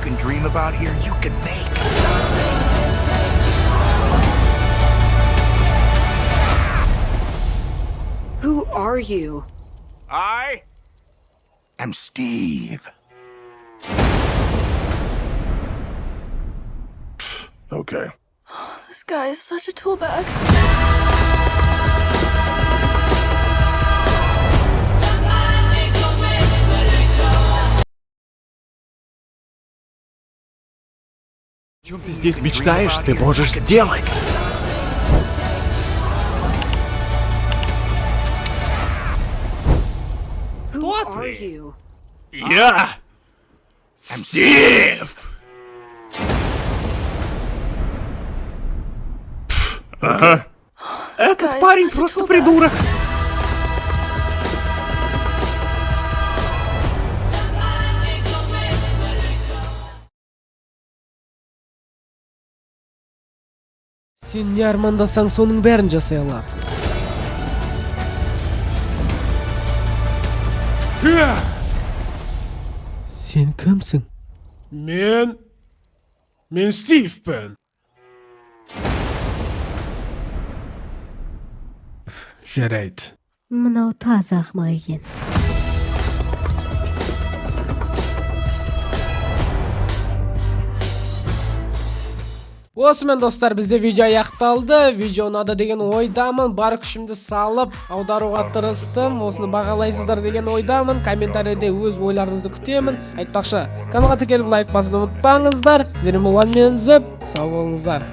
can dream about here, you can make. Who are you? I am Steve. Okay. This guy is such a tool bag. О чем ты здесь мечтаешь, ты можешь сделать. Who Кто are ты? you? Я Стив! Ага. Этот парень просто придурок. Сен не армандасаң соның бәрін жасай аласың. Сен кімсің? Мен Стивпен. Жарайды. Мынау таза ақымақ екен. Осымен достар, бізде видео аяқталды. Видео ұнады деген ойдамын. Бар күшімді салып, аударуға тырыстым. Осыны бағалайсыздар деген ойдамын. Комментариде өз ойларыңызды күтемін. Айтпақшы, каналға тіркеліп лайк басуды ұмытпаңыздар. Сіздермен болған мен Зіп. Сау болыңыздар.